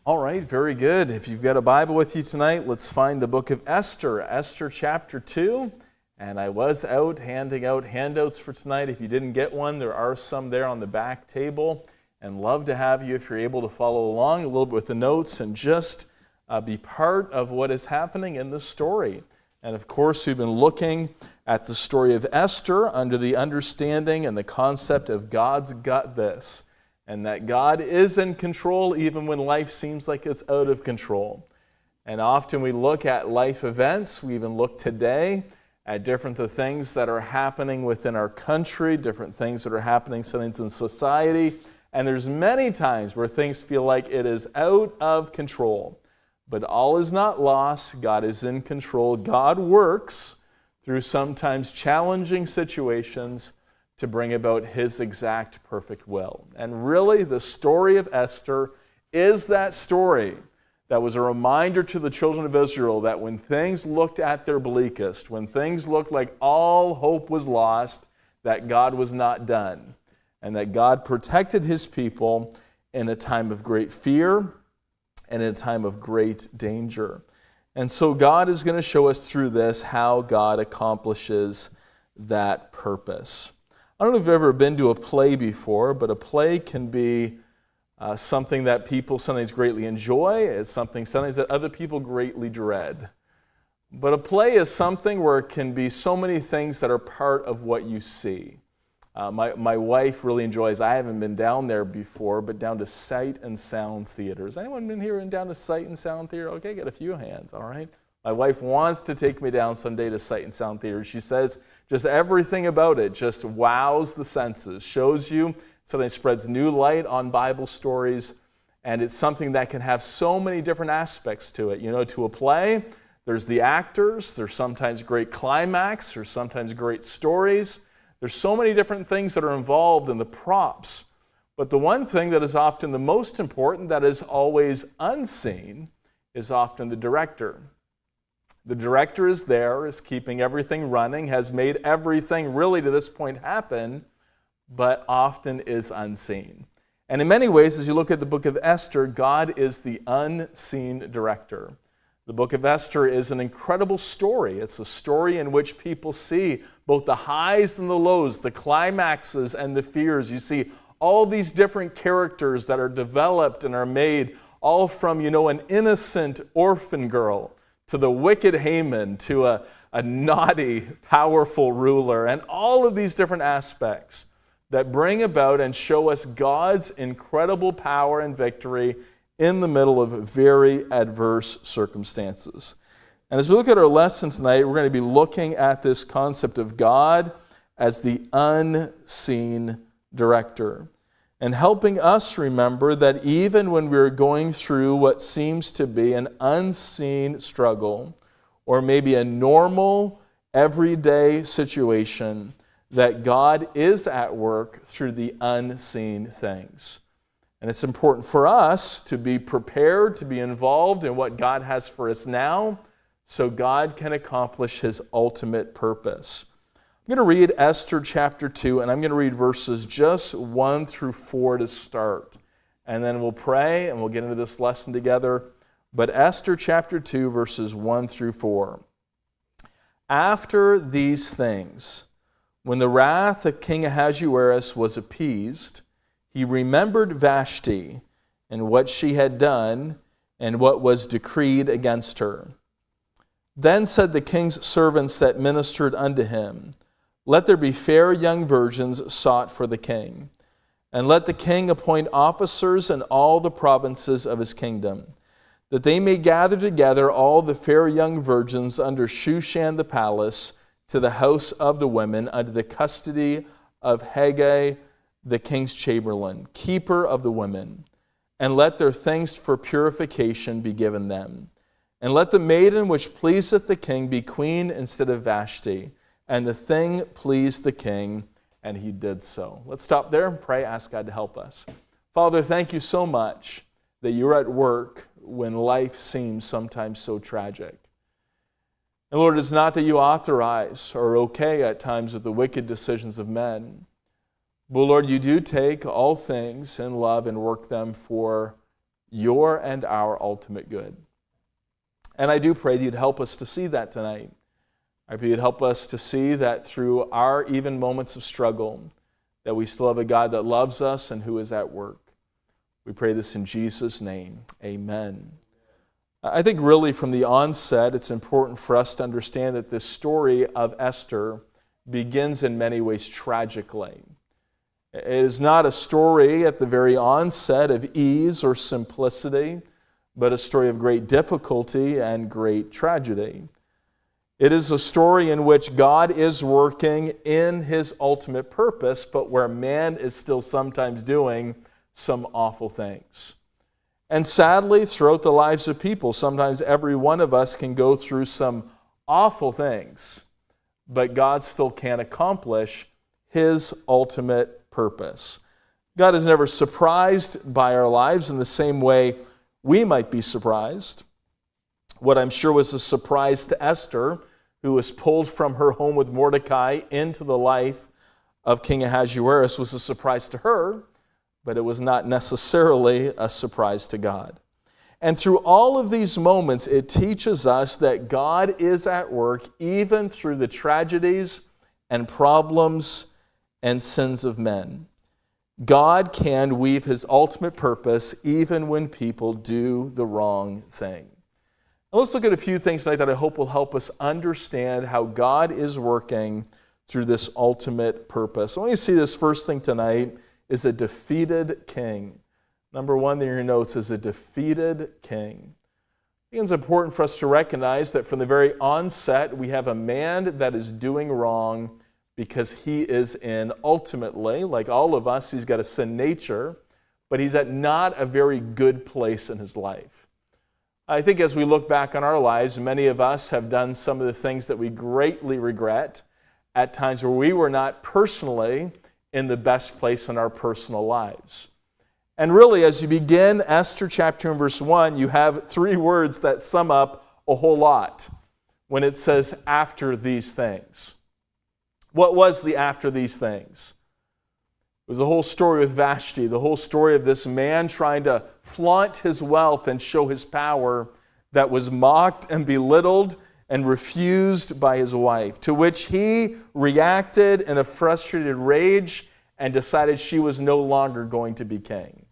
All right, very good. If you've got a Bible with you tonight, let's find the book of Esther, Esther chapter 2. And I was out handing out handouts for tonight. If you didn't get one, there are some there on the back table. And love to have you, if you're able to follow along a little bit with the notes and just be part of what is happening in the story. And of course, we've been looking at the story of Esther under the understanding and the concept of God's got this. And that God is in control even when life seems like it's out of control. And often we look at life events. We even look today at different things that are happening within our country, different things that are happening sometimes in society. And there's many times where things feel like it is out of control. But all is not lost. God is in control. God works through sometimes challenging situations to bring about His exact perfect will. And really, the story of Esther is that story that was a reminder to the children of Israel that when things looked at their bleakest, when things looked like all hope was lost, that God was not done, and that God protected His people in a time of great fear and in a time of great danger. And so God is going to show us through this how God accomplishes that purpose. I don't know if you've ever been to a play before, but a play can be something that people sometimes greatly enjoy. It's something sometimes that other people greatly dread. But a play is something where it can be so many things that are part of what you see. My wife really enjoys, I haven't been down there before, but down to Sight and Sound theaters. Anyone been here and down to Sight and Sound theater? Okay, got a few hands, all right. My wife wants to take me down someday to Sight and Sound theater. She says just everything about it just wows the senses, shows you, something spreads new light on Bible stories, and it's something that can have so many different aspects to it. You know, to a play, there's the actors, there's sometimes great climax, there's sometimes great stories. There's so many different things that are involved in the props. But the one thing that is often the most important, that is always unseen, is often the director. The director is there, is keeping everything running, has made everything really to this point happen, but often is unseen. And in many ways, as you look at the book of Esther, God is the unseen director. The book of Esther is an incredible story. It's a story in which people see both the highs and the lows, the climaxes and the fears. You see all these different characters that are developed and are made, all from, an innocent orphan girl to the wicked Haman, to a naughty, powerful ruler, and all of these different aspects that bring about and show us God's incredible power and victory in the middle of very adverse circumstances. And as we look at our lesson tonight, we're going to be looking at this concept of God as the unseen director, and helping us remember that even when we're going through what seems to be an unseen struggle, or maybe a normal, everyday situation, that God is at work through the unseen things. And it's important for us to be prepared, to be involved in what God has for us now, so God can accomplish His ultimate purpose. I'm going to read Esther chapter 2, and I'm going to read verses just 1 through 4 to start. And then we'll pray, and we'll get into this lesson together. But Esther chapter 2, verses 1 through 4. After these things, when the wrath of King Ahasuerus was appeased, he remembered Vashti and what she had done and what was decreed against her. Then said the king's servants that ministered unto him, Let there be fair young virgins sought for the king, and let the king appoint officers in all the provinces of his kingdom, that they may gather together all the fair young virgins under Shushan the palace to the house of the women under the custody of Haggai, the king's chamberlain, keeper of the women, and let their things for purification be given them. And let the maiden which pleaseth the king be queen instead of Vashti. And the thing pleased the king, and he did so. Let's stop there and pray, ask God to help us. Father, thank you so much that you're at work when life seems sometimes so tragic. And Lord, it's not that you authorize or okay at times with the wicked decisions of men. But Lord, you do take all things in love and work them for your and our ultimate good. And I do pray that you'd help us to see that tonight. I pray you'd help us to see that through our even moments of struggle, that we still have a God that loves us and who is at work. We pray this in Jesus' name. Amen. I think really from the onset, it's important for us to understand that this story of Esther begins in many ways tragically. It is not a story at the very onset of ease or simplicity, but a story of great difficulty and great tragedy. It is a story in which God is working in his ultimate purpose, but where man is still sometimes doing some awful things. And sadly, throughout the lives of people, sometimes every one of us can go through some awful things, but God still can accomplish his ultimate purpose. God is never surprised by our lives in the same way we might be surprised. What I'm sure was a surprise to Esther, who was pulled from her home with Mordecai into the life of King Ahasuerus, was a surprise to her, but it was not necessarily a surprise to God. And through all of these moments, it teaches us that God is at work even through the tragedies and problems and sins of men. God can weave his ultimate purpose even when people do the wrong thing. Now let's look at a few things tonight that I hope will help us understand how God is working through this ultimate purpose. I want you to see this first thing tonight is a defeated king. Number one there in your notes is a defeated king. I think it's important for us to recognize that from the very onset we have a man that is doing wrong because he is in, ultimately, like all of us, he's got a sin nature, but he's at not a very good place in his life. I think as we look back on our lives, many of us have done some of the things that we greatly regret at times where we were not personally in the best place in our personal lives. And really, as you begin Esther chapter 2 and verse 1, you have three words that sum up a whole lot when it says, after these things. What was the after these things? It was the whole story with Vashti, the whole story of this man trying to flaunt his wealth and show his power that was mocked and belittled and refused by his wife, to which he reacted in a frustrated rage and decided she was no longer going to be king.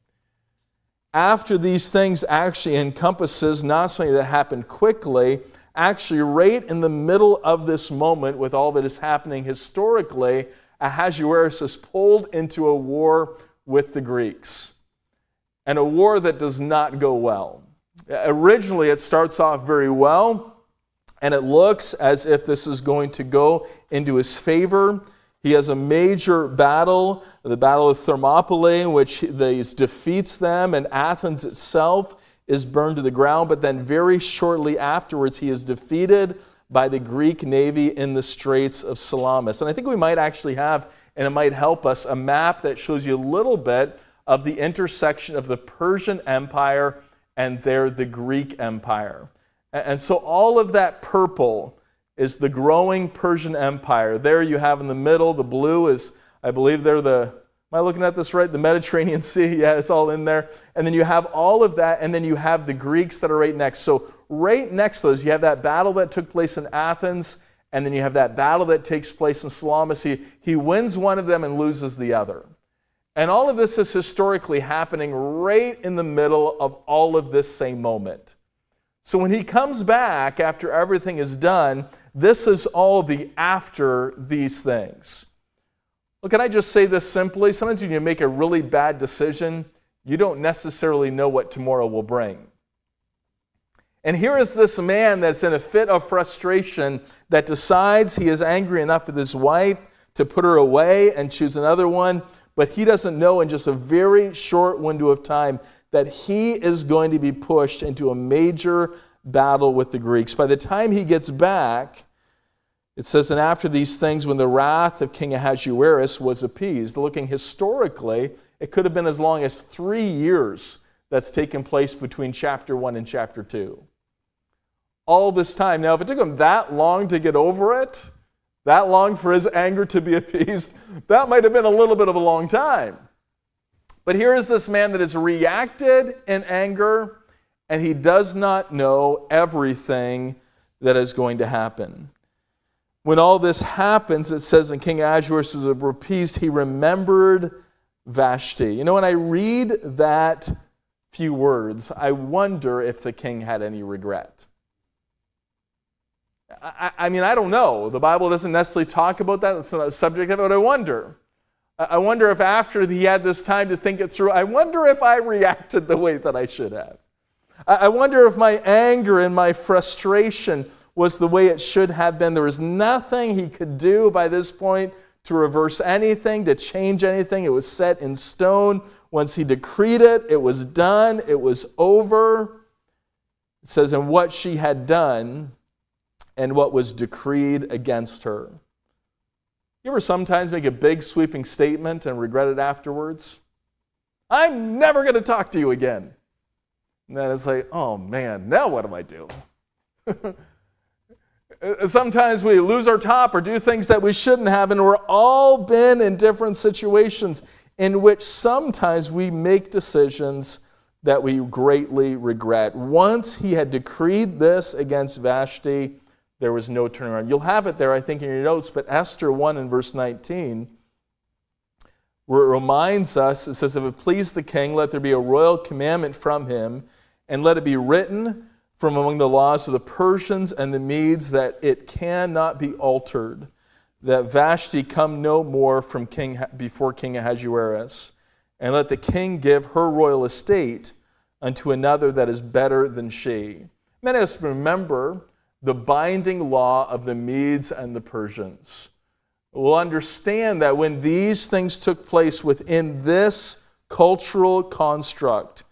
After these things actually encompasses not something that happened quickly, actually right in the middle of this moment with all that is happening historically, Ahasuerus is pulled into a war with the Greeks, and a war that does not go well. Originally, it starts off very well, and it looks as if this is going to go into his favor. He has a major battle, the Battle of Thermopylae, in which he defeats them, and Athens itself is burned to the ground, but then very shortly afterwards he is defeated by the Greek navy in the Straits of Salamis. And I think we might actually have, and it might help us, a map that shows you a little bit of the intersection of the Persian Empire and there the Greek Empire. And so all of that purple is the growing Persian Empire. There you have in the middle, the blue is, I believe they're am I looking at this right? The Mediterranean Sea, yeah, it's all in there. And then you have all of that, and then you have the Greeks that are right next. So right next to those, you have that battle that took place in Athens, and then you have that battle that takes place in Salamis. He wins one of them and loses the other. And all of this is historically happening right in the middle of all of this same moment. So when he comes back after everything is done, this is all the after these things. Well, can I just say this simply? Sometimes when you make a really bad decision, you don't necessarily know what tomorrow will bring. And here is this man that's in a fit of frustration that decides he is angry enough with his wife to put her away and choose another one, but he doesn't know in just a very short window of time that he is going to be pushed into a major battle with the Greeks. By the time he gets back, it says, and after these things, when the wrath of King Ahasuerus was appeased, looking historically, it could have been as long as 3 years that's taken place between chapter 1 and chapter 2. All this time. Now, if it took him that long to get over it, that long for his anger to be appeased, that might have been a little bit of a long time. But here is this man that has reacted in anger, and he does not know everything that is going to happen. When all this happens, it says, and King Ahasuerus was appeased, he remembered Vashti. You know, when I read that few words, I wonder if the king had any regret. I mean, I don't know. The Bible doesn't necessarily talk about that. It's not a subject of it, but I wonder. I wonder if after he had this time to think it through, I wonder if I reacted the way that I should have. I wonder if my anger and my frustration was the way it should have been. There was nothing he could do by this point to reverse anything, to change anything. It was set in stone. Once he decreed it, it was done. It was over. It says, and what she had done and what was decreed against her. You ever sometimes make a big sweeping statement and regret it afterwards? I'm never going to talk to you again. And then it's like, oh man, now what do I do? Sometimes we lose our top or do things that we shouldn't have, and we're all been in different situations in which sometimes we make decisions that we greatly regret. Once he had decreed this against Vashti, there was no turnaround. You'll have it there, I think, in your notes, but Esther 1 and verse 19, where it reminds us, it says, if it please the king, let there be a royal commandment from him, and let it be written from among the laws of the Persians and the Medes that it cannot be altered, that Vashti come no more from before King Ahasuerus, and let the king give her royal estate unto another that is better than she. Many of us remember the binding law of the Medes and the Persians. We'll understand that when these things took place within this cultural construct,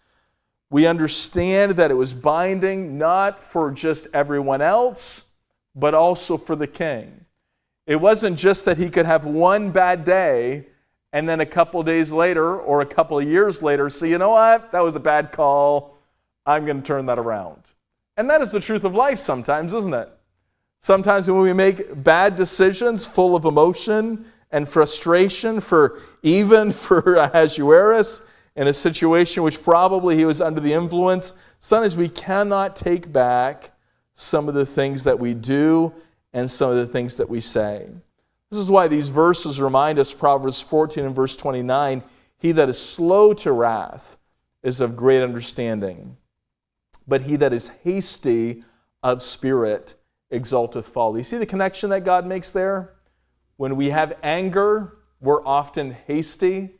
we understand that it was binding not for just everyone else, but also for the king. It wasn't just that he could have one bad day and then a couple days later or a couple of years later say, you know what, that was a bad call, I'm going to turn that around. And that is the truth of life sometimes, isn't it? Sometimes when we make bad decisions full of emotion and frustration even for Ahasuerus, in a situation which probably he was under the influence, sometimes we cannot take back some of the things that we do and some of the things that we say. This is why these verses remind us, Proverbs 14 and verse 29, he that is slow to wrath is of great understanding, but he that is hasty of spirit exalteth folly. You see the connection that God makes there? When we have anger, we're often hasty.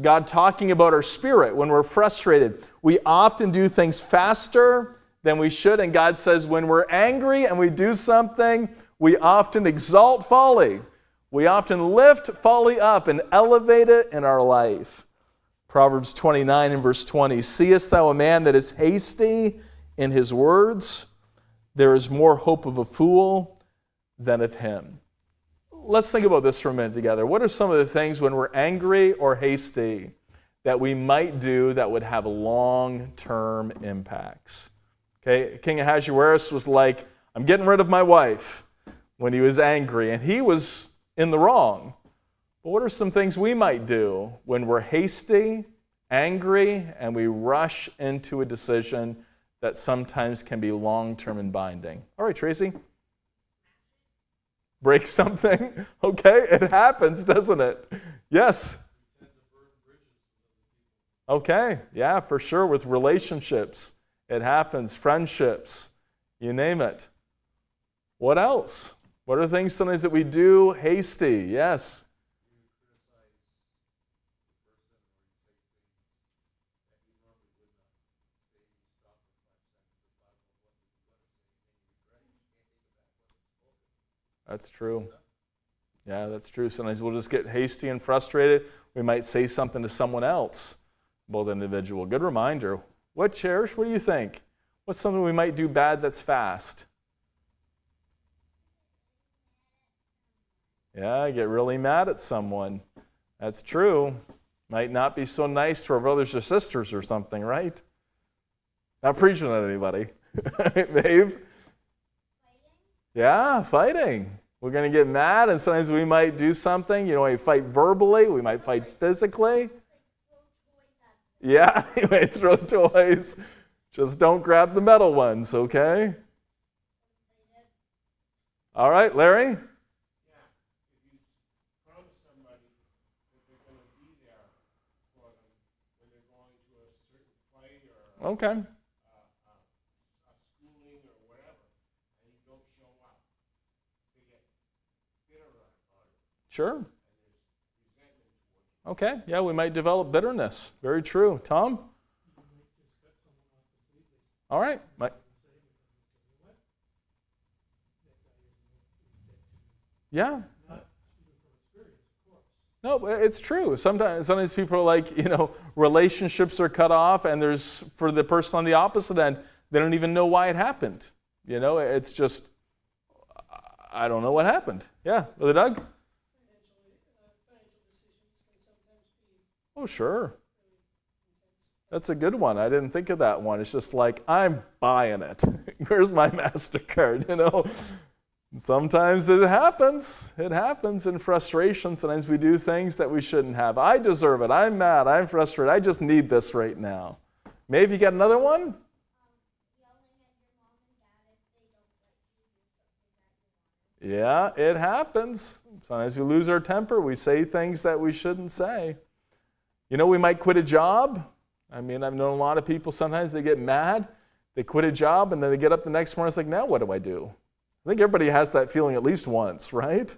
God talking about our spirit, when we're frustrated, we often do things faster than we should. And God says when we're angry and we do something, we often exalt folly. We often lift folly up and elevate it in our life. Proverbs 29 and verse 20, seest thou a man that is hasty in his words? There is more hope of a fool than of him. Let's think about this for a minute together. What are some of the things when we're angry or hasty that we might do that would have long-term impacts? Okay, King Ahasuerus was like, I'm getting rid of my wife when he was angry, and he was in the wrong. But what are some things we might do when we're hasty, angry, and we rush into a decision that sometimes can be long-term and binding? All right, Tracy. Break something? Okay, it happens, doesn't it? Yes. Okay, yeah, for sure, with relationships. It happens, friendships, you name it. What else? What are things sometimes that we do hasty? Yes. That's true. Yeah, that's true. Sometimes we'll just get hasty and frustrated. We might say something to someone else about the individual. Good reminder. What, Cherish? What do you think? What's something we might do bad that's fast? Yeah, get really mad at someone. That's true. Might not be so nice to our brothers or sisters or something, right? Not preaching at anybody. Babe? Yeah, fighting. We're going to get mad, and sometimes we might do something. You know, we fight verbally, we might fight physically. Yeah, you may throw toys. Just don't grab the metal ones, okay? All right, Larry? Okay. Sure. Okay, yeah, we might develop bitterness. Very true. Tom? All right. Yeah. No, it's true. Sometimes people are like, relationships are cut off, and there's, for the person on the opposite end, they don't even know why it happened. It's just, I don't know what happened. Yeah, Brother Doug? Oh, sure. That's a good one. I didn't think of that one. It's just like, I'm buying it. Where's my MasterCard, Sometimes it happens. It happens in frustration. Sometimes we do things that we shouldn't have. I deserve it. I'm mad. I'm frustrated. I just need this right now. Maybe you got another one? Yeah, it happens. Sometimes we lose our temper. We say things that we shouldn't say. We might quit a job. I've known a lot of people, sometimes they get mad. They quit a job, and then they get up the next morning, it's like, now what do I do? I think everybody has that feeling at least once, right?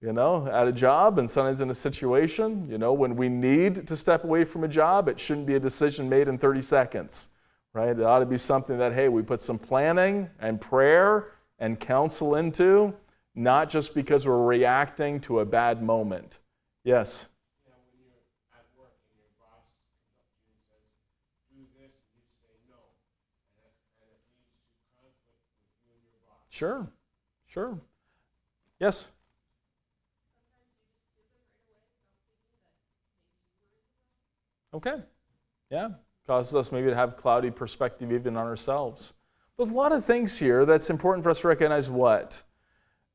At a job, and sometimes in a situation, when we need to step away from a job, it shouldn't be a decision made in 30 seconds, right? It ought to be something that, hey, we put some planning and prayer and counsel into, not just because we're reacting to a bad moment. Yes? Sure. Yes? Okay. Yeah. Causes us maybe to have cloudy perspective even on ourselves. There's a lot of things here that's important for us to recognize what?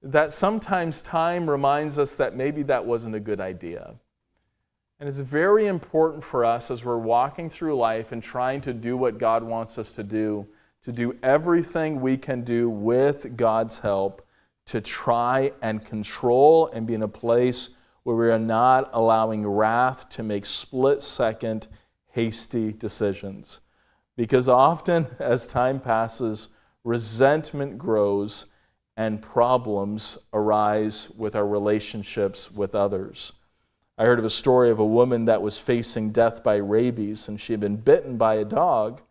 That sometimes time reminds us that maybe that wasn't a good idea. And it's very important for us as we're walking through life and trying to do what God wants us to do everything we can do with God's help to try and control and be in a place where we are not allowing wrath to make split-second, hasty decisions. Because often, as time passes, resentment grows and problems arise with our relationships with others. I heard of a story of a woman that was facing death by rabies, and she had been bitten by a dog.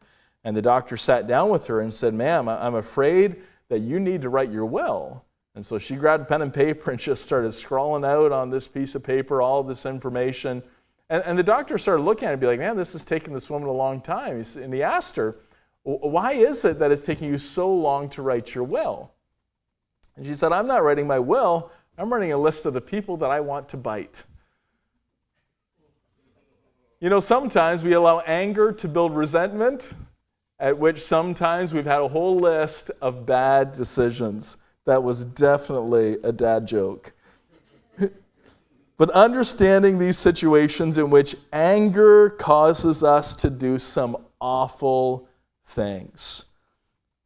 And the doctor sat down with her and said, ma'am, I'm afraid that you need to write your will. And so she grabbed pen and paper and just started scrawling out on this piece of paper all of this information. And the doctor started looking at it and be like, man, this is taking this woman a long time. And he asked her, why is it that it's taking you so long to write your will? And she said, I'm not writing my will. I'm writing a list of the people that I want to bite. Sometimes we allow anger to build resentment, at which sometimes we've had a whole list of bad decisions. That was definitely a dad joke. But understanding these situations in which anger causes us to do some awful things.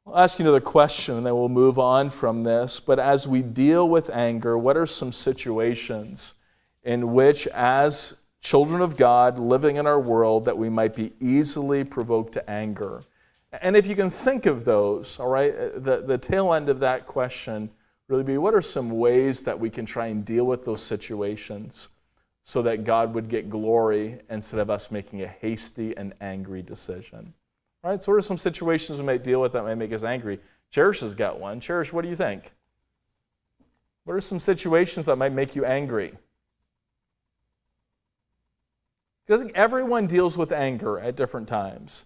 I'll ask you another question and then we'll move on from this. But as we deal with anger, what are some situations in which, as children of God living in our world, that we might be easily provoked to anger? And if you can think of those, all right, the tail end of that question really be, what are some ways that we can try and deal with those situations so that God would get glory instead of us making a hasty and angry decision? All right, so what are some situations we might deal with that might make us angry? Cherish has got one. Cherish, what do you think? What are some situations that might make you angry? Because I think everyone deals with anger at different times.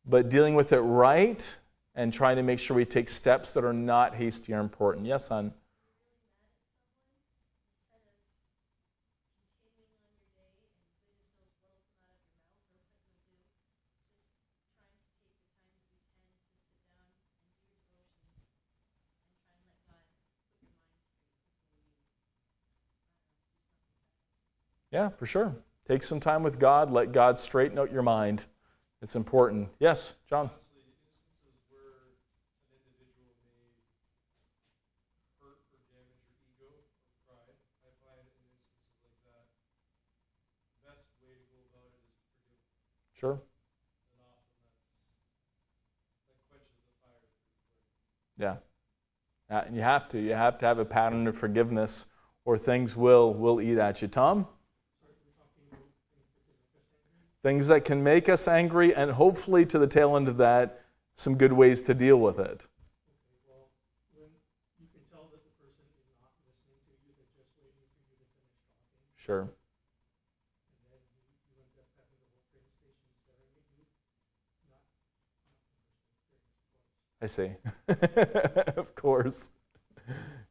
But dealing with it right and trying to make sure we take steps that are not hasty or important. Yes, hon? Yeah, for sure. Take some time with God. Let God straighten out your mind. It's important. Yes, John? Instances where an individual may hurt or damage your ego or pride, I find in instances like that, the best way to go about it is to forgive. Sure. And often that quenches the fire pretty quick. Yeah. And you have to. You have to have a pattern of forgiveness, or things will eat at you. Tom? Things that can make us angry, and hopefully to the tail end of that, some good ways to deal with it. Okay, well, when you can tell that the person is not listening to you, they're just waiting for you to finish talking. Sure. And then you end up having the whole train station staring at you. I see. Of course.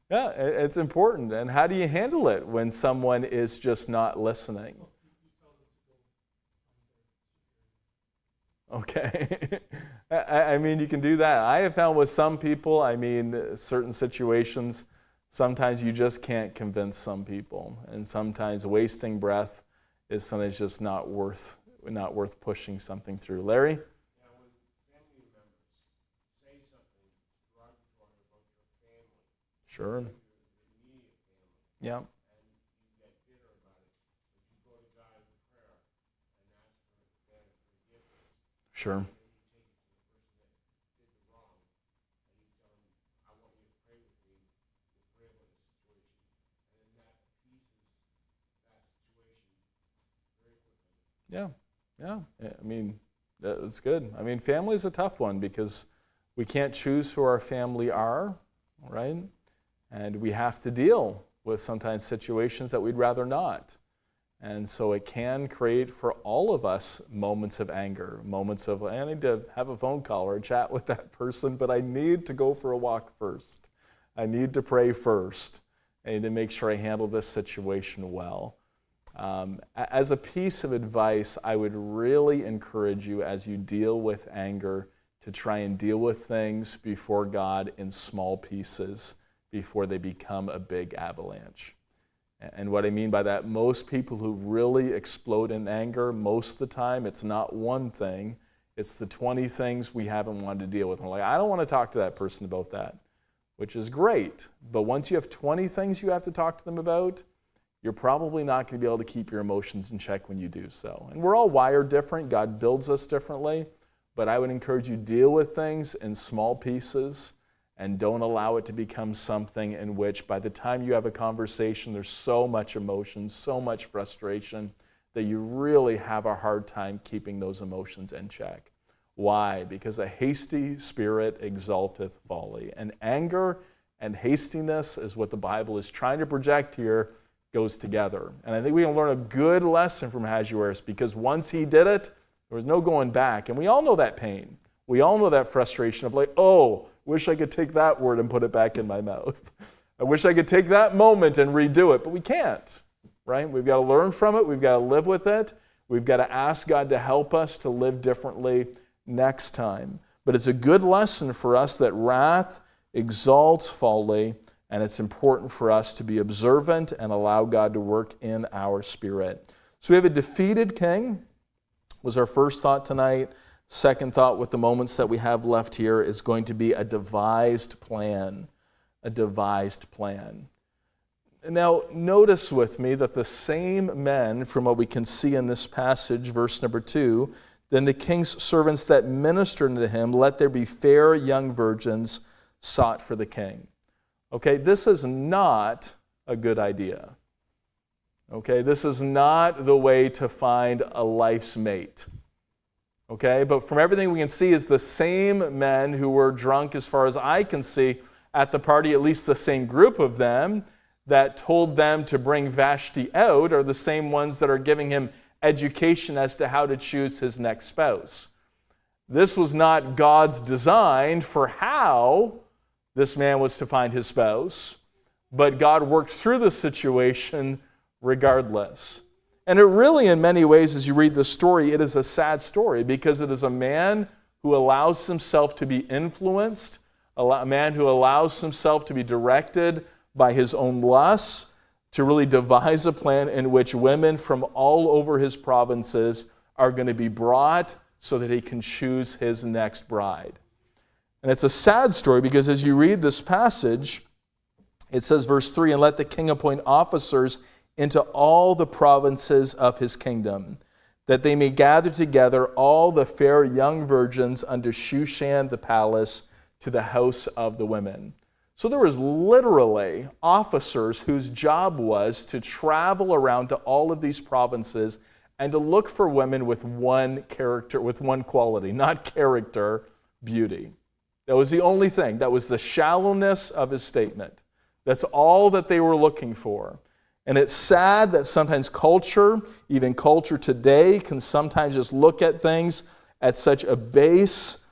Yeah, it's important. And how do you handle it when someone is just not listening? Okay. I mean, you can do that. I have found with some people, certain situations, sometimes you just can't convince some people. And sometimes wasting breath is sometimes just not worth pushing something through. Larry? Now, when family members say something derogatory about your family, Sure. your immediate family, Yeah. and you get bitter about it, if you go to God in prayer and ask for their forgiveness, Sure. and then you take it to the person that did the wrong, and you tell them, I want you to pray with me to pray about the situation, and then that appeases that situation very quickly. Yeah. I mean, that's good. I mean, family is a tough one because we can't choose who our family are, right? And we have to deal with sometimes situations that we'd rather not. And so it can create for all of us moments of anger, moments of, I need to have a phone call or a chat with that person, but I need to go for a walk first. I need to pray first. I need to make sure I handle this situation well. As a piece of advice, I would really encourage you as you deal with anger to try and deal with things before God in small pieces before they become a big avalanche. And what I mean by that, most people who really explode in anger, most of the time, it's not one thing, it's the 20 things we haven't wanted to deal with. And we're like, I don't want to talk to that person about that, which is great. But once you have 20 things you have to talk to them about, you're probably not going to be able to keep your emotions in check when you do so. And we're all wired different. God builds us differently. But I would encourage you to deal with things in small pieces and don't allow it to become something in which by the time you have a conversation, there's so much emotion, so much frustration that you really have a hard time keeping those emotions in check. Why? Because a hasty spirit exalteth folly. And anger and hastiness is what the Bible is trying to project here, goes together. And I think we can learn a good lesson from Ahasuerus because once he did it, there was no going back. And we all know that pain. We all know that frustration of like, oh, wish I could take that word and put it back in my mouth. I wish I could take that moment and redo it, but we can't, right? We've got to learn from it. We've got to live with it. We've got to ask God to help us to live differently next time. But it's a good lesson for us that wrath exalts folly, and it's important for us to be observant and allow God to work in our spirit. So we have a defeated king, was our first thought tonight. Second thought with the moments that we have left here is going to be a devised plan. A devised plan. Now, notice with me that the same men, from what we can see in this passage, verse number 2, then the king's servants that ministered unto him, let there be fair young virgins sought for the king. Okay, this is not a good idea. Okay, this is not the way to find a life's mate. Okay, but from everything we can see is the same men who were drunk, as far as I can see, at the party, at least the same group of them that told them to bring Vashti out are the same ones that are giving him education as to how to choose his next spouse. This was not God's design for how this man was to find his spouse, but God worked through the situation regardless. And it really, in many ways, as you read the story, it is a sad story because it is a man who allows himself to be influenced, a man who allows himself to be directed by his own lusts, to really devise a plan in which women from all over his provinces are going to be brought so that he can choose his next bride. And it's a sad story because as you read this passage, it says, verse 3, and let the king appoint officers into all the provinces of his kingdom, that they may gather together all the fair young virgins unto Shushan the palace to the house of the women. So there was literally officers whose job was to travel around to all of these provinces and to look for women with one character, with one quality, not character, beauty. That was the only thing. That was the shallowness of his statement. That's all that they were looking for. And it's sad that sometimes culture, even culture today, can sometimes just look at things at such a base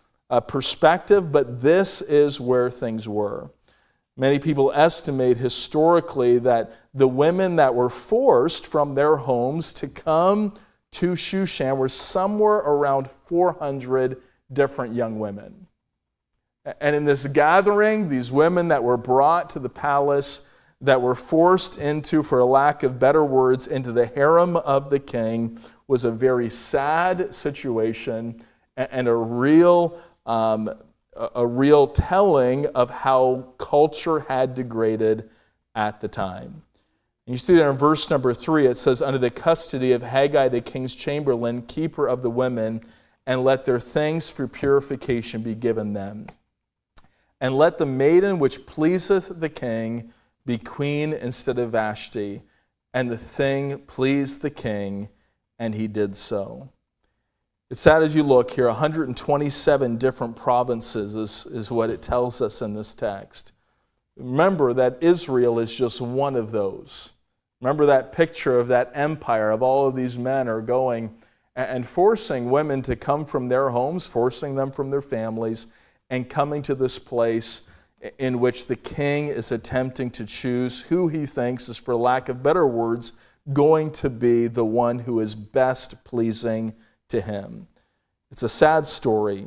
perspective, but this is where things were. Many people estimate historically that the women that were forced from their homes to come to Shushan were somewhere around 400 different young women. And in this gathering, these women that were brought to the palace, that were forced into, for a lack of better words, into the harem of the king, was a very sad situation and a real telling of how culture had degraded at the time. And you see there in verse number 3, it says, under the custody of Haggai the king's chamberlain, keeper of the women, and let their things for purification be given them. And let the maiden which pleaseth the king be queen instead of Vashti. And the thing pleased the king, and he did so. It's sad as you look here, 127 different provinces is what it tells us in this text. Remember that Israel is just one of those. Remember that picture of that empire of all of these men are going and forcing women to come from their homes, forcing them from their families, and coming to this place in which the king is attempting to choose who he thinks is, for lack of better words, going to be the one who is best pleasing to him. It's a sad story,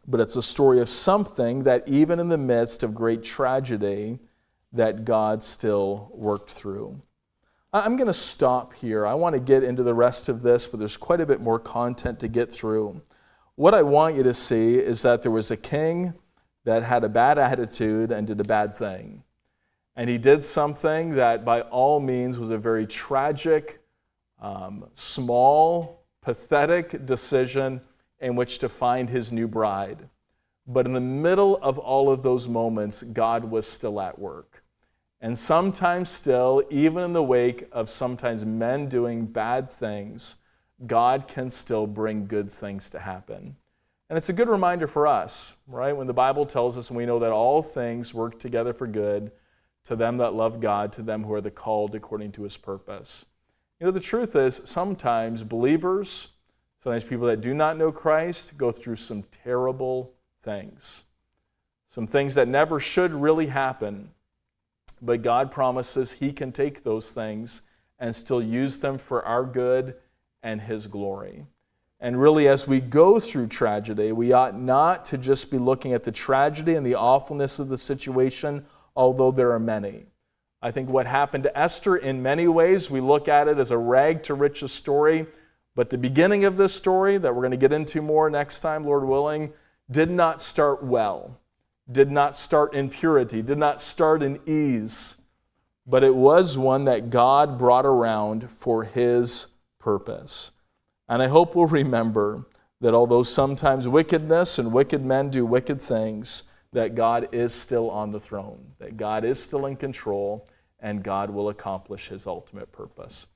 but it's a story of something that even in the midst of great tragedy, that God still worked through. I'm going to stop here. I want to get into the rest of this, but there's quite a bit more content to get through. What I want you to see is that there was a king that had a bad attitude and did a bad thing. And he did something that by all means was a very tragic, small, pathetic decision in which to find his new bride. But in the middle of all of those moments, God was still at work. And sometimes still, even in the wake of sometimes men doing bad things, God can still bring good things to happen. And it's a good reminder for us, right? When the Bible tells us, and we know that all things work together for good to them that love God, to them who are the called according to his purpose. You know, the truth is, sometimes believers, sometimes people that do not know Christ, go through some terrible things. Some things that never should really happen. But God promises he can take those things and still use them for our good and his glory. And really, as we go through tragedy, we ought not to just be looking at the tragedy and the awfulness of the situation, although there are many. I think what happened to Esther, in many ways, we look at it as a rag to riches story, but the beginning of this story, that we're going to get into more next time, Lord willing, did not start well, did not start in purity, did not start in ease, but it was one that God brought around for his purpose. And I hope we'll remember that although sometimes wickedness and wicked men do wicked things, that God is still on the throne, that God is still in control, and God will accomplish his ultimate purpose.